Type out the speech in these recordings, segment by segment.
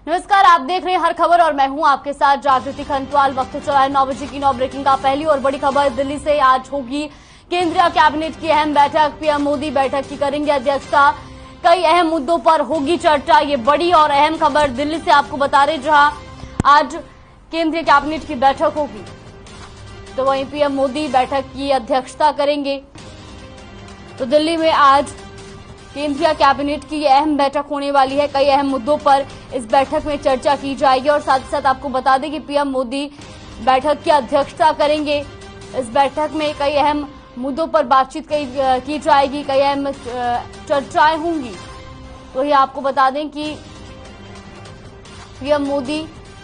नमस्कार, आप देख रहे हैं हर खबर और मैं हूं आपके साथ जागृति खंतवाल। वक्त चला है 9 बजे की 9 ब्रेकिंग का। पहली और बड़ी खबर दिल्ली से आज होगी केंद्रीय कैबिनेट की अहम बैठक। पीएम मोदी बैठक की करेंगे अध्यक्षता। कई अहम मुद्दों पर होगी चर्चा। ये बड़ी और अहम खबर दिल्ली से आपको बता रहे, जहां आज केंद्रीय कैबिनेट की बैठक होगी तो वहीं पीएम मोदी बैठक की अध्यक्षता करेंगे। तो दिल्ली में आज केंद्रीय कैबिनेट की यह अहम बैठक होने वाली है। कई अहम मुद्दों पर इस बैठक में चर्चा की जाएगी और साथ ही साथ आपको बता दें कि पीएम मोदी बैठक की अध्यक्षता करेंगे। इस बैठक में कई अहम मुद्दों पर बातचीत की जाएगी, कई अहम चर्चाएं होंगी। तो ये आपको बता दें कि पीएम मोदी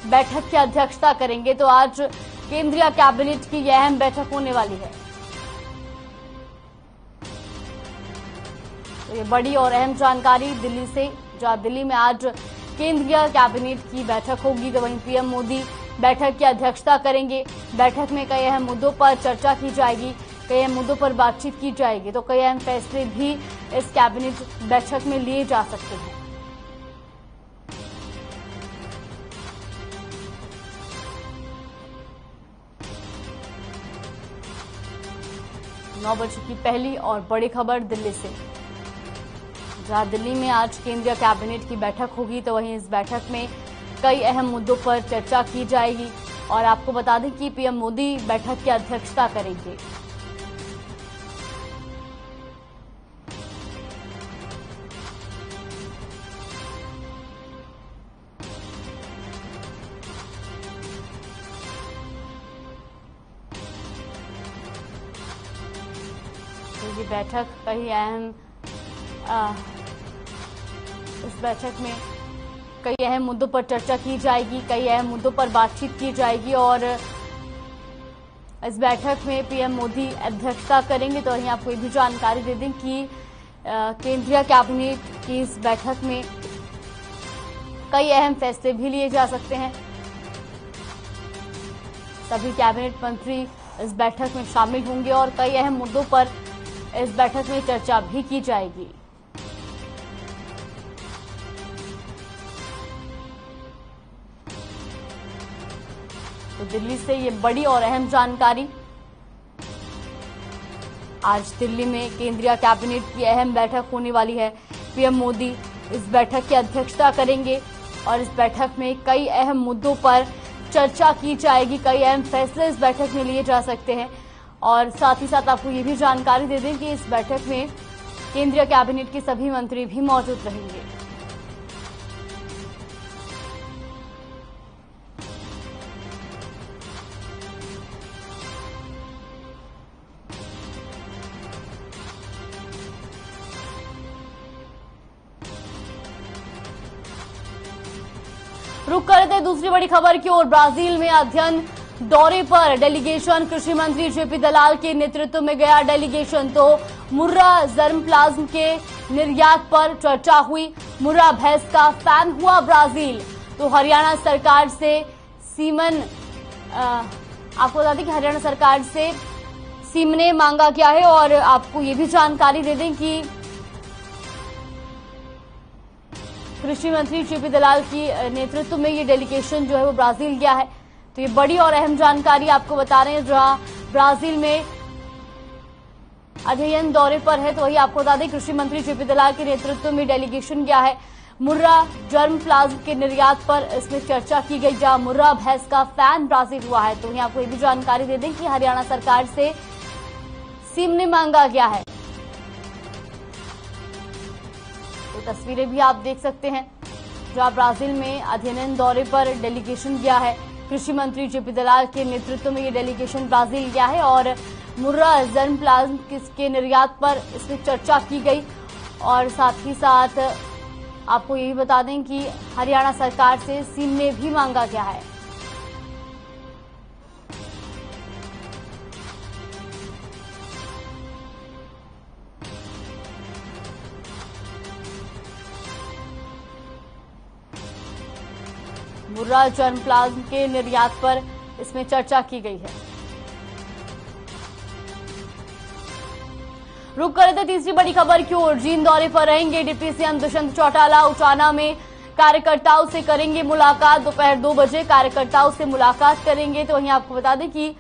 बैठक की अध्यक्षता करेंगे। तो आज केंद्रीय कैबिनेट की यह अहम बैठक होने वाली है। तो ये बड़ी और अहम जानकारी दिल्ली से, जहां दिल्ली में आज केंद्रीय कैबिनेट की बैठक होगी तो वहीं पीएम मोदी बैठक की अध्यक्षता करेंगे। बैठक में कई अहम मुद्दों पर चर्चा की जाएगी, कई अहम मुद्दों पर बातचीत की जाएगी। तो कई अहम फैसले भी इस कैबिनेट बैठक में लिए जा सकते हैं। नौ बजे की पहली और बड़ी खबर दिल्ली से, जहां दिल्ली में आज केंद्रीय कैबिनेट की बैठक होगी तो वहीं इस बैठक में कई अहम मुद्दों पर चर्चा की जाएगी और आपको बता दें कि पीएम मोदी बैठक की अध्यक्षता करेंगे। तो ये बैठक कई अहम इस बैठक में कई अहम मुद्दों पर चर्चा की जाएगी, कई अहम मुद्दों पर बातचीत की जाएगी और इस बैठक में पीएम मोदी अध्यक्षता करेंगे। तो वहीं आपको ये भी जानकारी दे दें कि केंद्रीय कैबिनेट की इस बैठक में कई अहम फैसले भी लिए जा सकते हैं। सभी कैबिनेट मंत्री इस बैठक में शामिल होंगे और कई अहम मुद्दों पर इस बैठक में चर्चा भी की जाएगी। तो दिल्ली से ये बड़ी और अहम जानकारी। आज दिल्ली में केंद्रीय कैबिनेट की अहम बैठक होने वाली है। पीएम मोदी इस बैठक की अध्यक्षता करेंगे और इस बैठक में कई अहम मुद्दों पर चर्चा की जाएगी, कई अहम फैसले इस बैठक में लिए जा सकते हैं। और साथ ही साथ आपको ये भी जानकारी दे दें कि इस बैठक में केंद्रीय कैबिनेट के सभी मंत्री भी मौजूद रहेंगे। रुक करते दूसरी बड़ी खबर की ओर। ब्राजील में अध्ययन दौरे पर डेलीगेशन, कृषि मंत्री जेपी दलाल के नेतृत्व में गया डेलीगेशन। तो मुर्रा जर्मप्लाज्म के निर्यात पर चर्चा हुई। मुर्रा भैंस का फैन हुआ ब्राजील। तो हरियाणा सरकार से आपको बता दें कि हरियाणा सरकार से सीमने मांगा गया है और आपको ये भी जानकारी दे दें कि कृषि मंत्री जेपी दलाल की नेतृत्व में ये डेलीगेशन जो है वो ब्राजील गया है। तो ये बड़ी और अहम जानकारी आपको बता रहे हैं, जहां ब्राजील में अध्ययन दौरे पर है। तो वही आपको बता दें कृषि मंत्री जेपी दलाल के नेतृत्व में डेलीगेशन गया है। मुर्रा जर्मप्लाज्म के निर्यात पर इसमें चर्चा की गई, जहां मुर्रा भैंस का फैन ब्राजील हुआ है। तो वहीं आपको ये भी जानकारी दे दें कि हरियाणा सरकार से सीमने मांगा गया है। तो तस्वीरें भी आप देख सकते हैं, जहां ब्राजील में अध्ययन दौरे पर डेलीगेशन गया है। कृषि मंत्री जेपी दलाल के नेतृत्व में ये डेलीगेशन ब्राजील गया है और मुर्रा जर्मप्लाज्म के निर्यात पर इसमें चर्चा की गई। और साथ ही साथ आपको ये भी बता दें कि हरियाणा सरकार से सीमने भी मांगा गया है। मुर्रा जर्मप्लाज्म के निर्यात पर इसमें चर्चा की गई है। रुक कर तीसरी बड़ी खबर की ओर। जींद दौरे पर रहेंगे डिप्टी सीएम दुष्यंत चौटाला। उचाना में कार्यकर्ताओं से करेंगे मुलाकात। दोपहर 2 बजे कार्यकर्ताओं से मुलाकात करेंगे। तो वहीं आपको बता दें कि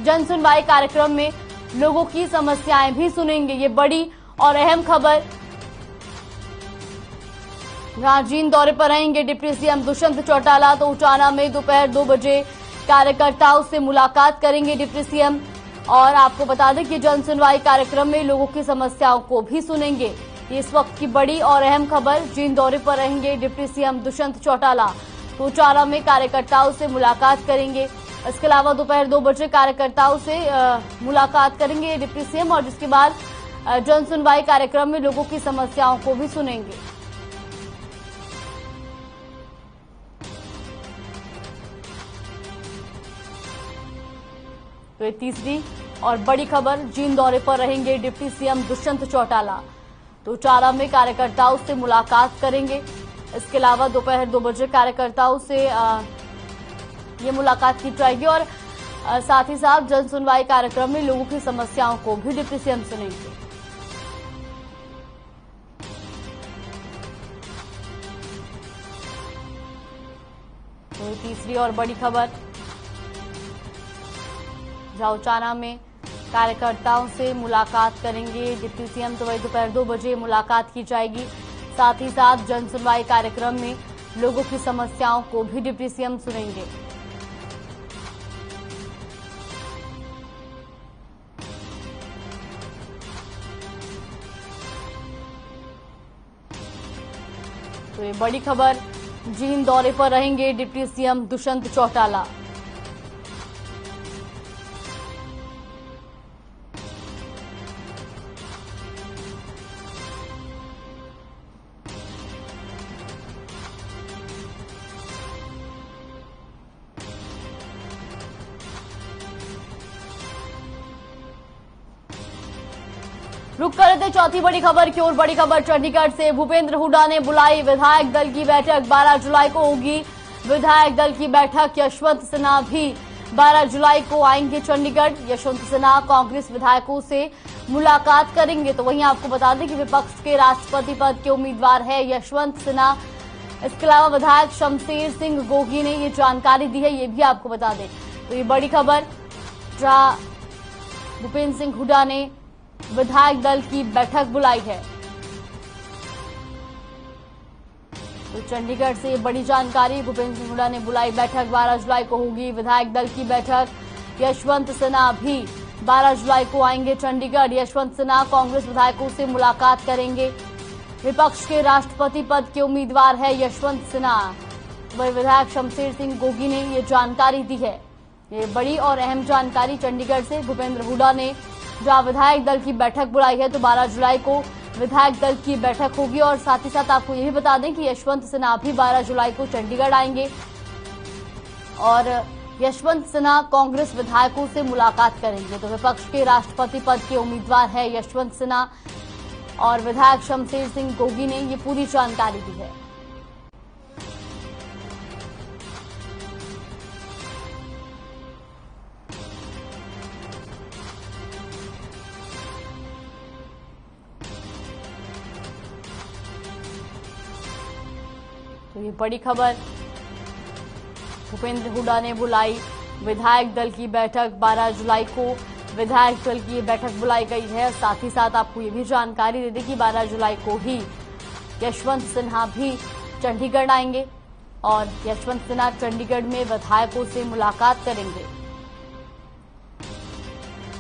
जन सुनवाई कार्यक्रम में लोगों की समस्याएं भी सुनेंगे। ये बड़ी और अहम खबर। राजीन दौरे पर रहेंगे डिप्टी सीएम दुष्यंत चौटाला। तो उचाना में दोपहर 2 बजे कार्यकर्ताओं से मुलाकात करेंगे डिप्टी सीएम। और आपको बता दें कि जन सुनवाई कार्यक्रम में लोगों की समस्याओं को भी सुनेंगे। इस वक्त की बड़ी और अहम खबर। जींद दौरे पर रहेंगे डिप्टी सीएम दुष्यंत चौटाला। तो उचाना में कार्यकर्ताओं से मुलाकात करेंगे। इसके अलावा दोपहर 2 बजे कार्यकर्ताओं से मुलाकात करेंगे डिप्टी सीएम और जिसके बाद जन सुनवाई कार्यक्रम में लोगों की समस्याओं को भी सुनेंगे। तो ये तीसरी और बड़ी खबर। जींद दौरे पर रहेंगे डिप्टी सीएम दुष्यंत चौटाला। तो उचाना में कार्यकर्ताओं से मुलाकात करेंगे। इसके अलावा दोपहर 2 बजे कार्यकर्ताओं से ये मुलाकात की जाएगी और साथ ही साथ जन सुनवाई कार्यक्रम में लोगों की समस्याओं को भी डिप्टी सीएम सुनेंगे। तो तीसरी और बड़ी खबर। उचाना में कार्यकर्ताओं से मुलाकात करेंगे डिप्टी सीएम। तो वही दोपहर 2 बजे मुलाकात की जाएगी। साथ ही साथ जन सुनवाई कार्यक्रम में लोगों की समस्याओं को भी डिप्टी सीएम सुनेंगे। तो ये बड़ी खबर। जींद दौरे पर रहेंगे डिप्टी सीएम दुष्यंत चौटाला। रुक कर थे चौथी बड़ी खबर की ओर। बड़ी खबर चंडीगढ़ से। भूपेंद्र हुड्डा ने बुलाई विधायक दल की बैठक। 12 जुलाई को होगी विधायक दल की बैठक। यशवंत सिन्हा भी 12 जुलाई को आएंगे चंडीगढ़। यशवंत सिन्हा कांग्रेस विधायकों से मुलाकात करेंगे। तो वहीं आपको बता दें कि विपक्ष के राष्ट्रपति पद के उम्मीदवार है यशवंत सिन्हा। इसके अलावा विधायक शमशेर सिंह गोगी ने ये जानकारी दी है, ये भी आपको बता दें। तो ये बड़ी खबर। जहां भूपेंद्र सिंह हुड्डा ने विधायक दल की बैठक बुलाई है। तो चंडीगढ़ से बड़ी जानकारी। भूपेंद्र सिंह हुड्डा ने बुलाई बैठक। 12 जुलाई को होगी विधायक दल की बैठक। यशवंत सिन्हा भी 12 जुलाई को आएंगे चंडीगढ़। यशवंत सिन्हा कांग्रेस विधायकों से मुलाकात करेंगे। विपक्ष के राष्ट्रपति पद के उम्मीदवार है यशवंत सिन्हा। वही विधायक शमशेर सिंह गोगी ने ये जानकारी दी है। ये बड़ी और अहम जानकारी चंडीगढ़ से। भूपेंद्र हुड्डा ने जहां विधायक दल की बैठक बुलाई है तो 12 जुलाई को विधायक दल की बैठक होगी। और साथ ही साथ आपको यह भी बता दें कि यशवंत सिन्हा भी 12 जुलाई को चंडीगढ़ आएंगे और यशवंत सिन्हा कांग्रेस विधायकों से मुलाकात करेंगे। तो विपक्ष के राष्ट्रपति पद के उम्मीदवार है यशवंत सिन्हा और विधायक शमशेर सिंह गोगी ने ये पूरी जानकारी दी है। तो ये बड़ी खबर। भूपेंद्र हुड्डा ने बुलाई विधायक दल की बैठक। 12 जुलाई को विधायक दल की बैठक बुलाई गई है। साथ ही साथ आपको ये भी जानकारी दे दें कि 12 जुलाई को ही यशवंत सिन्हा भी चंडीगढ़ आएंगे और यशवंत सिन्हा चंडीगढ़ में विधायकों से मुलाकात करेंगे।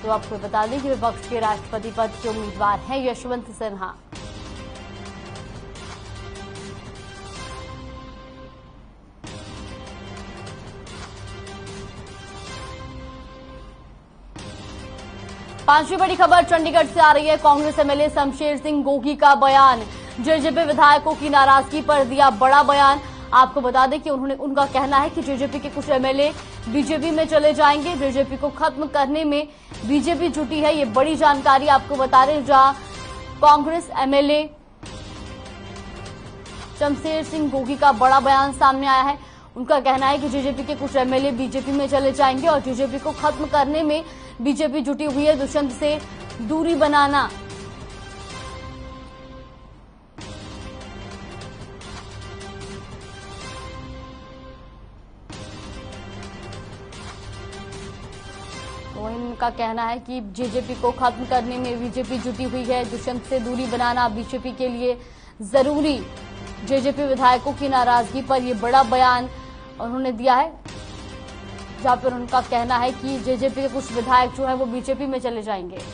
तो आपको बता दें कि विपक्ष के राष्ट्रपति पद के उम्मीदवार हैं यशवंत सिन्हा। पांचवी बड़ी खबर चंडीगढ़ से आ रही है। कांग्रेस एमएलए शमशेर सिंह गोगी का बयान। जेजेपी विधायकों की नाराजगी पर दिया बड़ा बयान। आपको बता दें कि उनका कहना है कि जेजेपी के कुछ एमएलए बीजेपी में चले जाएंगे। जेजेपी को खत्म करने में बीजेपी जुटी है, ये बड़ी जानकारी आपको बता रहे हैं। जहां कांग्रेस एमएलए शमशेर सिंह गोगी का बड़ा बयान सामने आया है। उनका कहना है कि जेजेपी के कुछ एमएलए बीजेपी में चले जाएंगे और जेजेपी को खत्म करने में बीजेपी जुटी हुई है। दुष्यंत से दूरी बनाना उनका कहना है कि जेजेपी को खत्म करने में बीजेपी जुटी हुई है। दुष्यंत से दूरी बनाना बीजेपी के लिए जरूरी। जेजेपी विधायकों की नाराजगी पर यह बड़ा बयान उन्होंने दिया है, जहां पर उनका कहना है कि जेजेपी के कुछ विधायक जो है वो बीजेपी में चले जाएंगे।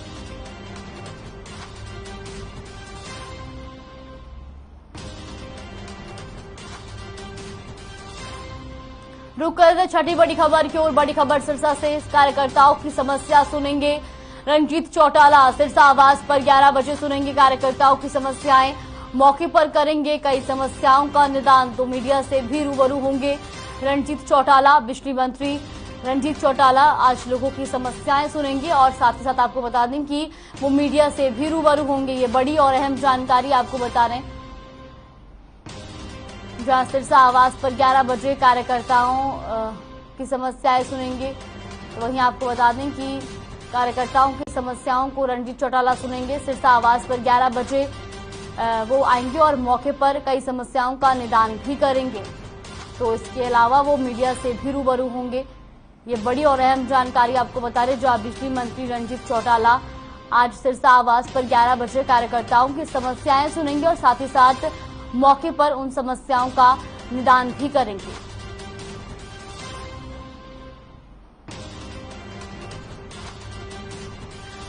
रुक कर छठी बड़ी खबर की ओर। बड़ी खबर सिरसा से। कार्यकर्ताओं की समस्या सुनेंगे रणजीत चौटाला। सिरसा आवास पर 11 बजे सुनेंगे कार्यकर्ताओं की समस्याएं। मौके पर करेंगे कई समस्याओं का निदान। तो मीडिया से भी रूबरू होंगे रणजीत चौटाला। बिजली मंत्री रणजीत चौटाला आज लोगों की समस्याएं सुनेंगे और साथ ही साथ आपको बता दें कि वो मीडिया से भी रूबरू होंगे। ये बड़ी और अहम जानकारी आपको बता रहे हैं, जहां सिरसा आवास पर 11 बजे कार्यकर्ताओं की समस्याएं सुनेंगे। तो वहीं आपको बता दें कि कार्यकर्ताओं की समस्याओं को रणजीत चौटाला सुनेंगे। सिरसा आवास पर 11 बजे वो आएंगे और मौके पर कई समस्याओं का निदान भी करेंगे। तो इसके अलावा वो मीडिया से भी रूबरू होंगे। ये बड़ी और अहम जानकारी आपको बता रहे, जो बिजली मंत्री रणजीत चौटाला आज सिरसा आवास पर 11 बजे कार्यकर्ताओं की समस्याएं सुनेंगे और साथ ही साथ मौके पर उन समस्याओं का निदान भी करेंगे।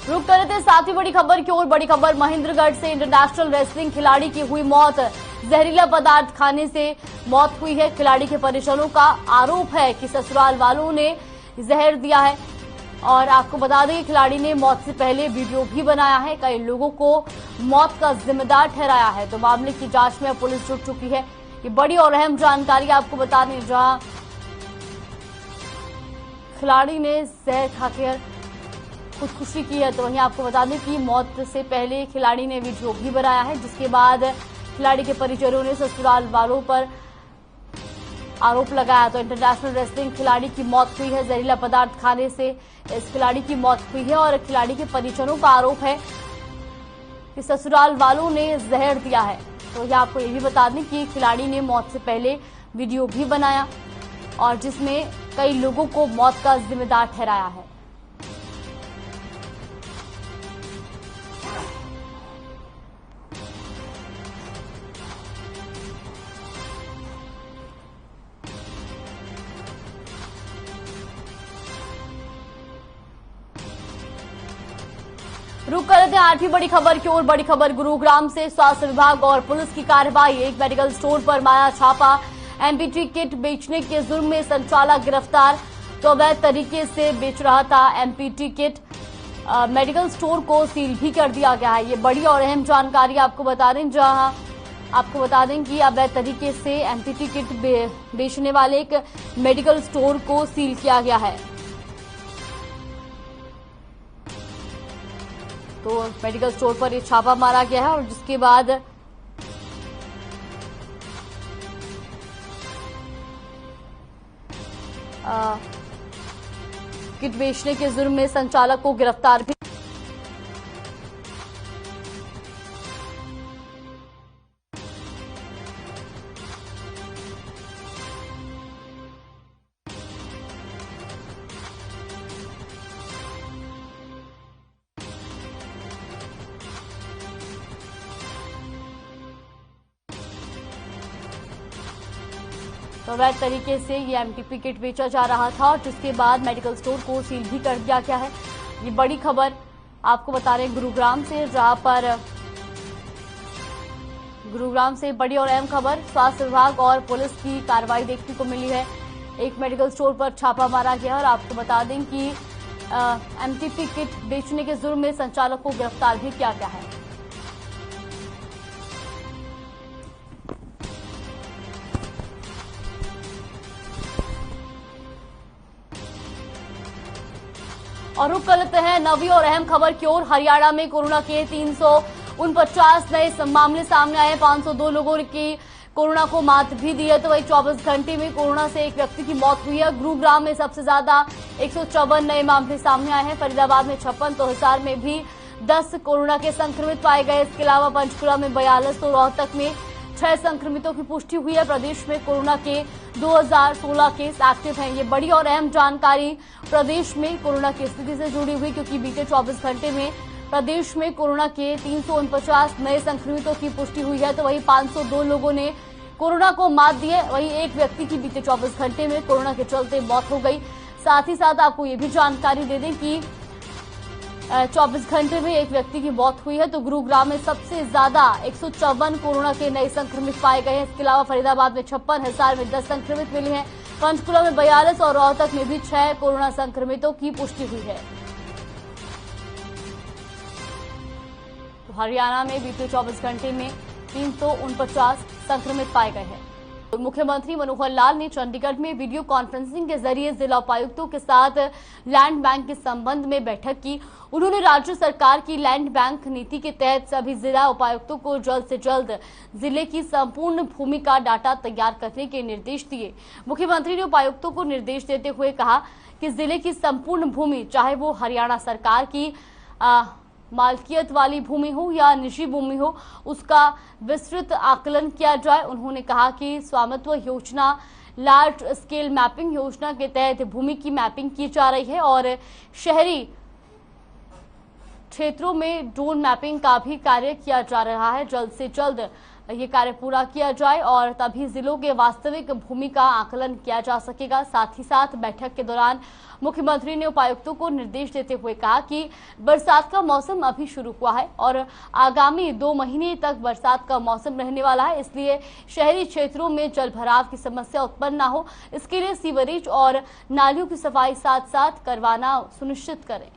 रुक कर रहे थे साथ ही बड़ी खबर की ओर। बड़ी खबर महेंद्रगढ़ से। इंटरनेशनल रेसलिंग खिलाड़ी की हुई मौत। जहरीला पदार्थ खाने से मौत हुई है। खिलाड़ी के परिजनों का आरोप है कि ससुराल वालों ने जहर दिया है और आपको बता दें कि खिलाड़ी ने मौत से पहले वीडियो भी बनाया है। कई लोगों को मौत का जिम्मेदार ठहराया है। तो मामले की जांच में पुलिस जुट चुकी है। ये बड़ी और अहम जानकारी आपको बता दें, जहां खिलाड़ी ने जहर खाकर खुदकुशी की है। तो वहीं आपको बता दें कि मौत से पहले खिलाड़ी ने वीडियो भी बनाया है, जिसके बाद खिलाड़ी के परिजनों ने ससुराल वालों पर आरोप लगाया। तो इंटरनेशनल रेसलिंग खिलाड़ी की मौत हुई है। जहरीला पदार्थ खाने से इस खिलाड़ी की मौत हुई है और खिलाड़ी के परिजनों का आरोप है कि ससुराल वालों ने जहर दिया है। तो यह आपको ये भी बता दें कि खिलाड़ी ने मौत से पहले वीडियो भी बनाया और जिसमें कई लोगों को मौत का जिम्मेदार ठहराया है। रुक कर रहे 8वीं बड़ी खबर की ओर। बड़ी खबर गुरुग्राम से। स्वास्थ्य विभाग और पुलिस की कार्रवाई। एक मेडिकल स्टोर पर मारा छापा। एमपीटी किट बेचने के जुर्म में संचालक गिरफ्तार। तो अवैध तरीके से बेच रहा था एमपीटी किट। मेडिकल स्टोर को सील भी कर दिया गया है। ये बड़ी और अहम जानकारी आपको बता दें, जहां आपको बता दें कि अवैध तरीके से एमपीटी किट बेचने वाले एक मेडिकल स्टोर को सील किया गया है। तो मेडिकल स्टोर पर ये छापा मारा गया है और जिसके बाद किट बेचने के जुर्म में संचालक को गिरफ्तार भी। तो अवैध तरीके से ये एमटीपी किट बेचा जा रहा था और जिसके बाद मेडिकल स्टोर को सील भी कर दिया गया है। ये बड़ी खबर आपको बता रहे हैं गुरुग्राम से, जहां पर गुरुग्राम से बड़ी और अहम खबर। स्वास्थ्य विभाग और पुलिस की कार्रवाई देखने को मिली है। एक मेडिकल स्टोर पर छापा मारा गया और आपको बता दें कि एमटीपी किट बेचने के जुर्म में संचालक को गिरफ्तार भी किया गया है। और रुक कर लेते हैं नवी और अहम खबर की ओर। हरियाणा में कोरोना के 349 नए मामले सामने आए। 502 लोगों की कोरोना को मात भी दी है। तो वही 24 घंटे में कोरोना से एक व्यक्ति की मौत हुई है। गुरुग्राम में सबसे ज्यादा 154 नए मामले सामने आए हैं। फरीदाबाद में 56, तो हिसार में भी 10 कोरोना के संक्रमित पाए गए। इसके अलावा पंचकुला में 42, तो रोहतक में 6 संक्रमितों की पुष्टि हुई है। प्रदेश में कोरोना के 2016 केस एक्टिव हैं। ये बड़ी और अहम जानकारी प्रदेश में कोरोना की स्थिति से जुड़ी हुई, क्योंकि बीते 24 घंटे में प्रदेश में कोरोना के 349 नए संक्रमितों की पुष्टि हुई है। तो वहीं 502 लोगों ने कोरोना को मात दी है। वहीं एक व्यक्ति की बीते 24 घंटे में कोरोना के चलते मौत हो गई। साथ ही साथ आपको ये भी जानकारी दे दें कि 24 घंटे में एक व्यक्ति की मौत हुई है। तो गुरुग्राम में सबसे ज्यादा 154 कोरोना के नए संक्रमित पाए गए हैं। इसके अलावा फरीदाबाद में 56, हिसार में 10 संक्रमित मिले हैं। पंचकुला में 42 और रोहतक में भी 6 कोरोना संक्रमितों की पुष्टि हुई है। तो हरियाणा में बीते 24 घंटे में 349 संक्रमित पाए गए हैं। तो मुख्यमंत्री मनोहर लाल ने चंडीगढ़ में वीडियो कॉन्फ्रेंसिंग के जरिए जिला उपायुक्तों के साथ लैंड बैंक के संबंध में बैठक की। उन्होंने राज्य सरकार की लैंड बैंक नीति के तहत सभी जिला उपायुक्तों को जल्द से जल्द जिले की संपूर्ण भूमि का डाटा तैयार करने के निर्देश दिए। मुख्यमंत्री ने उपायुक्तों को निर्देश देते हुए कहा कि जिले की संपूर्ण भूमि, चाहे वो हरियाणा सरकार की मालकियत वाली भूमि हो या निजी भूमि हो, उसका विस्तृत आकलन किया जाए। उन्होंने कहा कि स्वामित्व योजना, लार्ज स्केल मैपिंग योजना के तहत भूमि की मैपिंग की जा रही है और शहरी क्षेत्रों में ड्रोन मैपिंग का भी कार्य किया जा रहा है। जल्द से जल्द ये कार्य पूरा किया जाए और तभी जिलों के वास्तविक भूमि का आकलन किया जा सकेगा। साथ ही साथ बैठक के दौरान मुख्यमंत्री ने उपायुक्तों को निर्देश देते हुए कहा कि बरसात का मौसम अभी शुरू हुआ है और आगामी 2 महीने तक बरसात का मौसम रहने वाला है, इसलिए शहरी क्षेत्रों में जल भराव की समस्या उत्पन्न न हो, इसके लिए सीवरेज और नालियों की सफाई साथ साथ करवाना सुनिश्चित करें।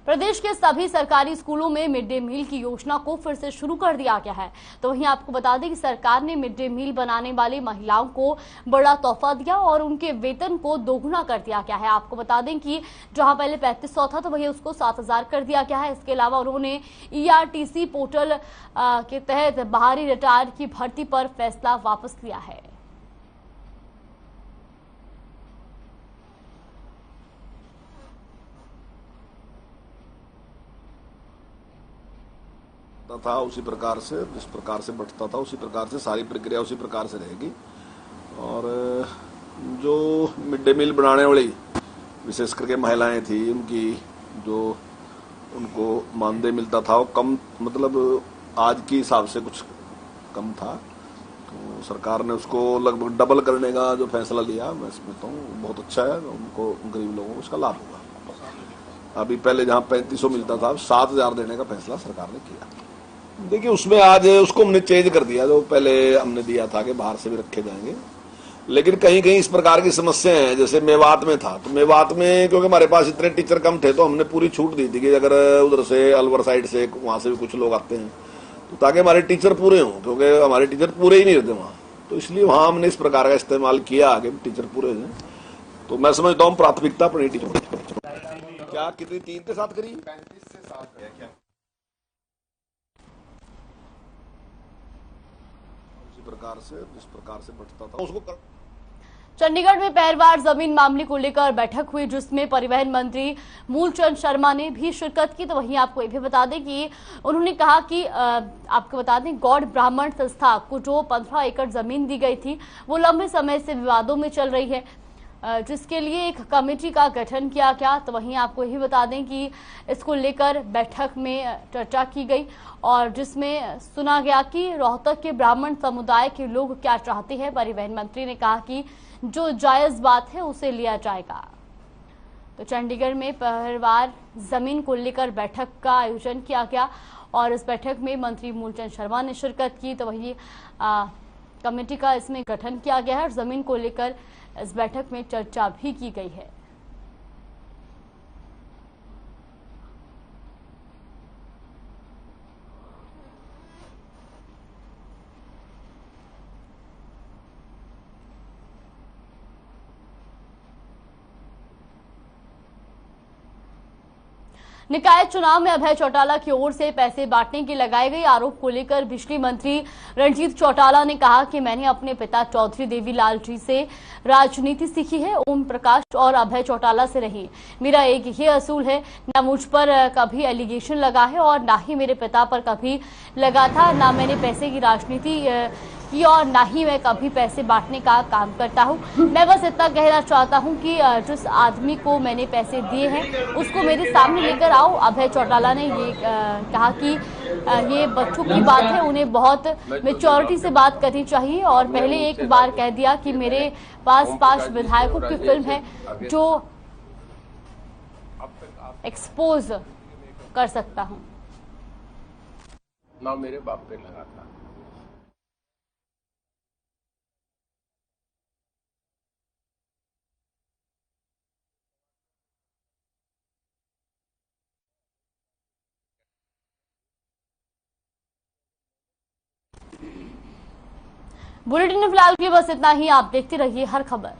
प्रदेश के सभी सरकारी स्कूलों में मिड डे मील की योजना को फिर से शुरू कर दिया गया है। तो वहीं आपको बता दें कि सरकार ने मिड डे मील बनाने वाली महिलाओं को बड़ा तोहफा दिया और उनके वेतन को दोगुना कर दिया गया है। आपको बता दें कि जहां पहले 3500 था तो वहीं उसको 7000 कर दिया गया है। इसके अलावा उन्होंने ERTC पोर्टल के तहत बाहरी रिटायर की भर्ती पर फैसला वापस लिया है। था उसी प्रकार से, जिस प्रकार से बढ़ता था उसी प्रकार से सारी प्रक्रिया उसी प्रकार से रहेगी। और जो मिड डे मील बनाने वाली विशेष करके महिलाएं थी, उनकी जो उनको मानदेय मिलता था वो कम, मतलब आज के हिसाब से कुछ कम था। तो सरकार ने उसको लगभग डबल करने का जो फैसला लिया, मैं समझता हूँ बहुत अच्छा है। उनको, गरीब लोगों को उसका लाभ होगा। अभी पहले जहाँ 3500 मिलता था, 7000 देने का फैसला सरकार ने किया। देखिए, उसमें आज उसको हमने चेंज कर दिया। जो पहले हमने दिया था कि बाहर से भी रखे जाएंगे, लेकिन कहीं कहीं इस प्रकार की समस्याएं हैं। जैसे मेवात में था, तो मेवात में क्योंकि हमारे पास इतने टीचर कम थे तो हमने पूरी छूट दी थी कि अगर उधर से अलवर साइड से वहां से भी कुछ लोग आते हैं तो ताकि हमारे टीचर पूरे हों, क्योंकि हमारे टीचर पूरे ही नहीं रहते वहां। तो इसलिए वहां हमने इस प्रकार का इस्तेमाल किया कि टीचर पूरे हैं। तो मैं समझता हूँ प्राथमिकता अपनी टीचर क्या कितनी 3 से 7 करी 35 से 7 है क्या प्रकार से, जिस प्रकार से बढ़ता था उसको चंडीगढ़ में पैरवार जमीन मामले को लेकर बैठक हुई, जिसमें परिवहन मंत्री मूलचंद शर्मा ने भी शिरकत की। तो वहीं आपको ये भी बता दें कि उन्होंने कहा कि आपको बता दें गौड़ ब्राह्मण संस्था को जो 15 एकड़ जमीन दी गई थी वो लंबे समय से विवादों में चल रही है, जिसके लिए एक कमेटी का गठन किया गया। तो वहीं आपको यही बता दें कि इसको लेकर बैठक में चर्चा की गई और जिसमें सुना गया कि रोहतक के ब्राह्मण समुदाय के लोग क्या चाहते हैं। परिवहन मंत्री ने कहा कि जो जायज बात है उसे लिया जाएगा। तो चंडीगढ़ में परिवार जमीन को लेकर बैठक का आयोजन किया गया और इस बैठक में मंत्री मूलचंद शर्मा ने शिरकत की। तो वही कमेटी का इसमें गठन किया गया है और जमीन को लेकर इस बैठक में चर्चा भी की गई है। निकाय चुनाव में अभय चौटाला की ओर से पैसे बांटने की लगाए गए आरोप को लेकर बिजली मंत्री रणजीत चौटाला ने कहा कि मैंने अपने पिता चौधरी देवीलाल जी से राजनीति सीखी है, ओम प्रकाश और अभय चौटाला से नहीं। मेरा एक ही असूल है, न मुझ पर कभी एलिगेशन लगा है और ना ही मेरे पिता पर कभी लगा था। ना मैंने पैसे की राजनीति की और ना ही मैं कभी पैसे बांटने का काम करता हूं। मैं बस इतना कहना चाहता हूं कि जिस आदमी को मैंने पैसे दिए हैं उसको मेरे सामने लेकर आओ। अभय चौटाला ने ये कहा कि ये बच्चों की बात है, उन्हें बहुत मेच्योरिटी से बात करनी चाहिए और पहले एक बार कह दिया कि मेरे पास 5 विधायकों की फिल्म है जो एक्सपोज कर सकता हूं। ना मेरे बाप पे लगा था। बुलेटिन में फिलहाल के बस इतना ही। आप देखते रहिए हर खबर।